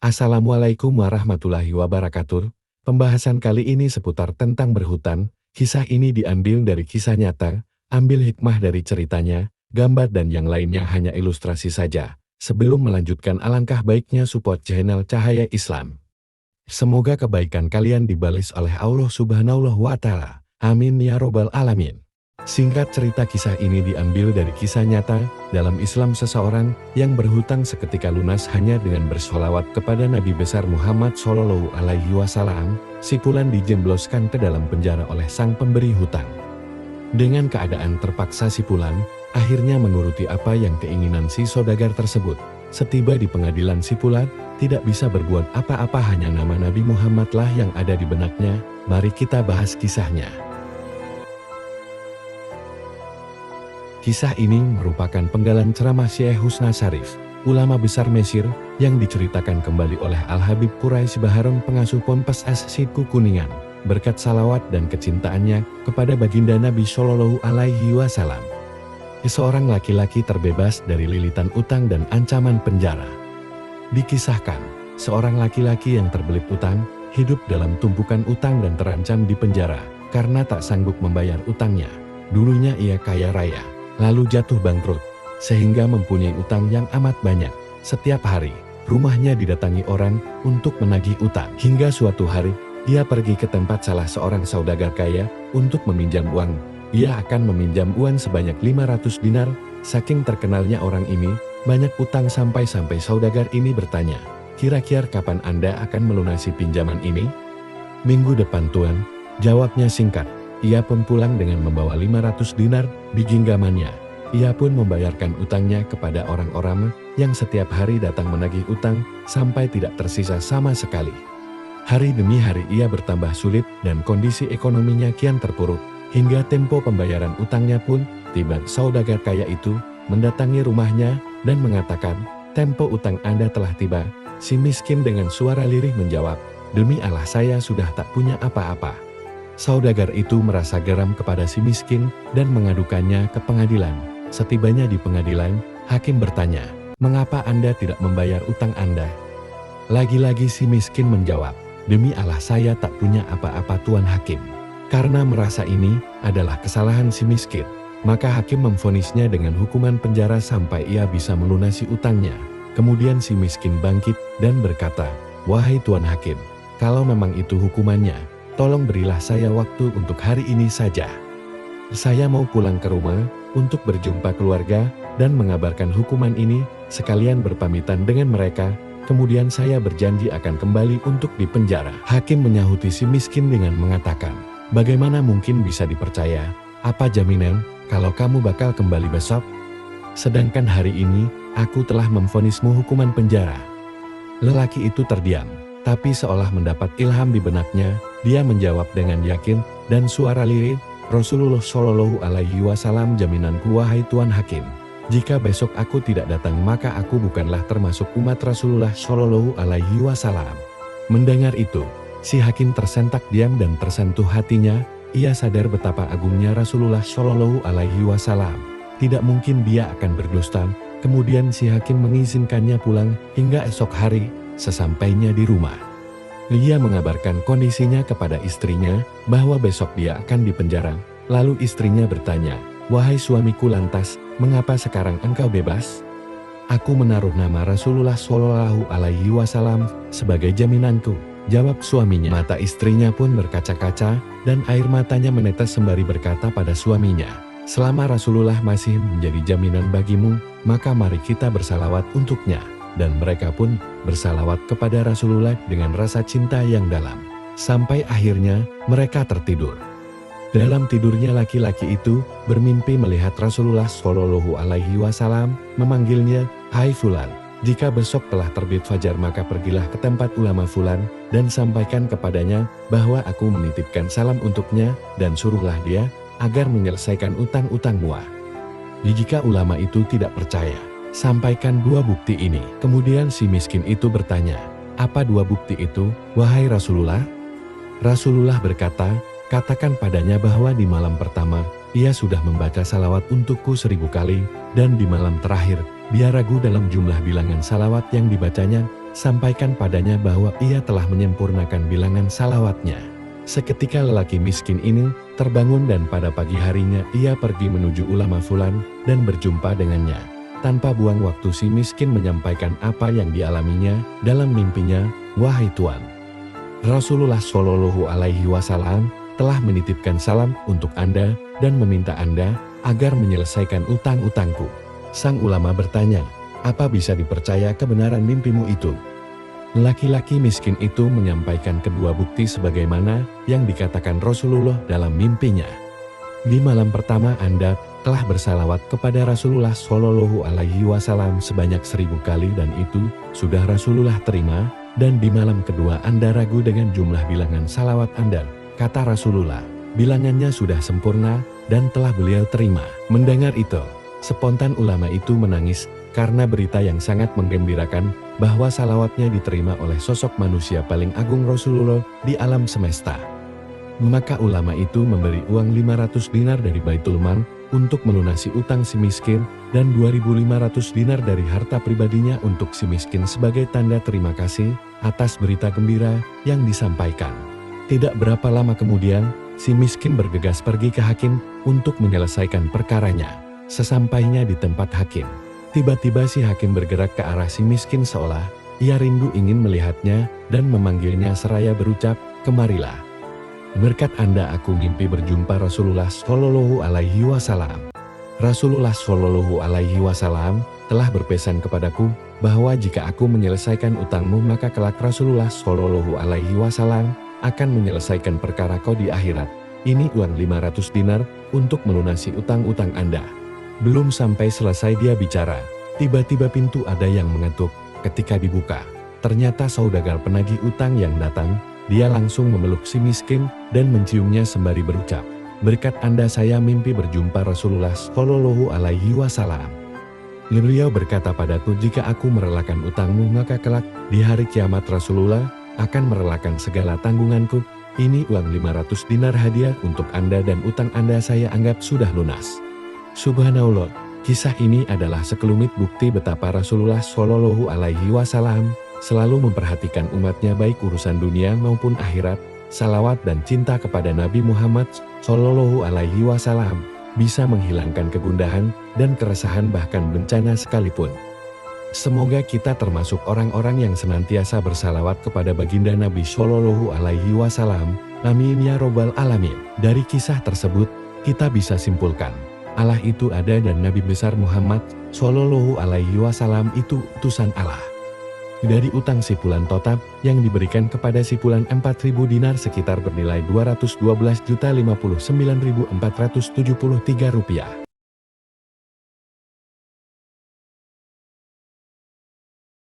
Assalamualaikum warahmatullahi wabarakatuh. Pembahasan kali ini seputar tentang berhutang. Kisah ini diambil dari kisah nyata, ambil hikmah dari ceritanya, gambar dan yang lainnya hanya ilustrasi saja. Sebelum melanjutkan, alangkah baiknya support channel Cahaya Islam. Semoga kebaikan kalian dibalas oleh Allah Subhanahu wa Ta'ala. Amin ya Robbal Alamin. Singkat cerita, kisah ini diambil dari kisah nyata. Dalam Islam, seseorang yang berhutang seketika lunas hanya dengan bersolawat kepada Nabi besar Muhammad Shallallahu Alaihi Wasallam. Si fulan dijembloskan ke dalam penjara oleh sang pemberi hutang. Dengan keadaan terpaksa, si fulan akhirnya menuruti apa yang keinginan si saudagar tersebut. Setiba di pengadilan, si fulan tidak bisa berbuat apa-apa, hanya nama Nabi Muhammad lah yang ada di benaknya. Mari kita bahas kisahnya. Kisah ini merupakan penggalan ceramah Syekh Husna Syarif, ulama besar Mesir, yang diceritakan kembali oleh Al-Habib Quraisy Baharun, pengasuh Ponpes S. Siku Kuningan, berkat salawat dan kecintaannya kepada baginda Nabi Shallallahu Alaihi Wasallam. Seorang laki-laki terbebas dari lilitan utang dan ancaman penjara. Dikisahkan, seorang laki-laki yang terbelit utang, hidup dalam tumpukan utang dan terancam di penjara, karena tak sanggup membayar utangnya. Dulunya ia kaya raya, lalu jatuh bangkrut, sehingga mempunyai utang yang amat banyak. Setiap hari, rumahnya didatangi orang untuk menagih utang. Hingga suatu hari, dia pergi ke tempat salah seorang saudagar kaya untuk meminjam uang. Ia akan meminjam uang sebanyak 500 dinar. Saking terkenalnya orang ini, banyak utang sampai-sampai saudagar ini bertanya, "Kira-kira kapan Anda akan melunasi pinjaman ini?" "Minggu depan, Tuan," jawabnya singkat. Ia pun pulang dengan membawa 500 dinar di genggamannya. Ia pun membayarkan utangnya kepada orang-orang yang setiap hari datang menagih utang sampai tidak tersisa sama sekali. Hari demi hari ia bertambah sulit dan kondisi ekonominya kian terpuruk. Hingga tempo pembayaran utangnya pun tiba. Saudagar kaya itu mendatangi rumahnya dan mengatakan, "Tempo utang Anda telah tiba." Si miskin dengan suara lirih menjawab, "Demi Allah, saya sudah tak punya apa-apa." Saudagar itu merasa geram kepada si miskin dan mengadukannya ke pengadilan. Setibanya di pengadilan, hakim bertanya, "Mengapa Anda tidak membayar utang Anda?" Lagi-lagi si miskin menjawab, "Demi Allah, saya tak punya apa-apa, Tuan Hakim." Karena merasa ini adalah kesalahan si miskin, maka hakim memvonisnya dengan hukuman penjara sampai ia bisa melunasi utangnya. Kemudian si miskin bangkit dan berkata, "Wahai Tuan Hakim, kalau memang itu hukumannya, tolong berilah saya waktu untuk hari ini saja. Saya mau pulang ke rumah untuk berjumpa keluarga dan mengabarkan hukuman ini, sekalian berpamitan dengan mereka. Kemudian saya berjanji akan kembali untuk dipenjara." Hakim menyahuti si miskin dengan mengatakan, "Bagaimana mungkin bisa dipercaya? Apa jaminan kalau kamu bakal kembali besok? Sedangkan hari ini, aku telah memvonismu hukuman penjara." Lelaki itu terdiam, tapi seolah mendapat ilham di benaknya, dia menjawab dengan yakin dan suara lirih, "Rasulullah Shallallahu Alaihi Wasallam jaminanku, wahai Tuan Hakim. Jika besok aku tidak datang, maka aku bukanlah termasuk umat Rasulullah Shallallahu Alaihi Wasallam." Mendengar itu, si hakim tersentak diam dan tersentuh hatinya. Ia sadar betapa agungnya Rasulullah Shallallahu Alaihi Wasallam. Tidak mungkin dia akan berdusta. Kemudian si hakim mengizinkannya pulang. Hingga esok hari, sesampainya di rumah, ia mengabarkan kondisinya kepada istrinya bahwa besok dia akan dipenjara. Lalu istrinya bertanya, "Wahai suamiku, lantas mengapa sekarang engkau bebas?" "Aku menaruh nama Rasulullah Shallallahu Alaihi Wasallam sebagai jaminanku," jawab suaminya. Mata istrinya pun berkaca-kaca dan air matanya menetes sembari berkata pada suaminya, "Selama Rasulullah masih menjadi jaminan bagimu, maka mari kita bersalawat untuknya." Dan mereka pun bersalawat kepada Rasulullah dengan rasa cinta yang dalam. Sampai akhirnya mereka tertidur. Dalam tidurnya laki-laki itu bermimpi melihat Rasulullah Shallallahu Alaihi Wasallam memanggilnya, "Hai Fulan, jika besok telah terbit fajar maka pergilah ke tempat ulama Fulan dan sampaikan kepadanya bahwa aku menitipkan salam untuknya dan suruhlah dia agar menyelesaikan utang-utangmu." Jika ulama itu tidak percaya, sampaikan 2 bukti ini. Kemudian si miskin itu bertanya, "Apa 2 bukti itu, wahai Rasulullah?" Rasulullah berkata, "Katakan padanya bahwa di malam pertama, ia sudah membaca salawat untukku 1000 kali, dan di malam terakhir, dia ragu dalam jumlah bilangan salawat yang dibacanya, sampaikan padanya bahwa ia telah menyempurnakan bilangan salawatnya. Seketika lelaki miskin ini terbangun dan pada pagi harinya ia pergi menuju ulama fulan dan berjumpa dengannya. Tanpa buang waktu si miskin menyampaikan apa yang dialaminya dalam mimpinya, "Wahai Tuan, Rasulullah Shallallahu Alaihi Wasallam telah menitipkan salam untuk Anda dan meminta Anda agar menyelesaikan utang-utangku." Sang ulama bertanya, "Apa bisa dipercaya kebenaran mimpimu itu?" Laki-laki miskin itu menyampaikan kedua bukti sebagaimana yang dikatakan Rasulullah dalam mimpinya. "Di malam pertama Anda telah bersalawat kepada Rasulullah Shallallahu Alaihi Wasallam sebanyak 1000 kali dan itu sudah Rasulullah terima, dan di malam kedua Anda ragu dengan jumlah bilangan salawat Anda. Kata Rasulullah, bilangannya sudah sempurna dan telah beliau terima." Mendengar itu, spontan ulama itu menangis karena berita yang sangat menggembirakan bahwa salawatnya diterima oleh sosok manusia paling agung Rasulullah di alam semesta. Maka ulama itu memberi uang 500 dinar dari Baitul Mal untuk melunasi utang si miskin dan 2.500 dinar dari harta pribadinya untuk si miskin sebagai tanda terima kasih atas berita gembira yang disampaikan. Tidak berapa lama kemudian, si miskin bergegas pergi ke hakim untuk menyelesaikan perkaranya. Sesampainya di tempat hakim, tiba-tiba si hakim bergerak ke arah si miskin seolah ia rindu ingin melihatnya dan memanggilnya seraya berucap, "Kemarilah. Berkat Anda aku mimpi berjumpa Rasulullah Shallallahu Alaihi Wasallam. Rasulullah Shallallahu Alaihi Wasallam telah berpesan kepadaku bahwa jika aku menyelesaikan utangmu maka kelak Rasulullah Shallallahu Alaihi Wasallam akan menyelesaikan perkara kau di akhirat. Ini uang 500 dinar untuk melunasi utang-utang Anda." Belum sampai selesai dia bicara, tiba-tiba pintu ada yang mengetuk. Ketika dibuka, ternyata saudagar penagih utang yang datang. Dia langsung memeluk si miskin dan menciumnya sembari berucap, "Berkat Anda saya mimpi berjumpa Rasulullah Shallallahu Alaihi Wasallam. Beliau berkata padaku jika aku merelakan utangmu maka kelak di hari kiamat Rasulullah akan merelakan segala tanggunganku. Ini uang 500 dinar hadiah untuk Anda dan utang Anda saya anggap sudah lunas." Subhanallah, kisah ini adalah sekelumit bukti betapa Rasulullah Shallallahu Alaihi Wasallam selalu memperhatikan umatnya baik urusan dunia maupun akhirat. Salawat dan cinta kepada Nabi Muhammad Shallallahu Alaihi Wasallam bisa menghilangkan kegundahan dan keresahan bahkan bencana sekalipun. Semoga kita termasuk orang-orang yang senantiasa bersalawat kepada baginda Nabi Shallallahu Alaihi Wasallam. Amin ya robbal alamin. Dari kisah tersebut, kita bisa simpulkan, Allah itu ada dan Nabi besar Muhammad Shallallahu Alaihi Wasallam itu utusan Allah. Dari utang sipulan totab yang diberikan kepada sipulan 4.000 dinar sekitar bernilai Rp212.059.473.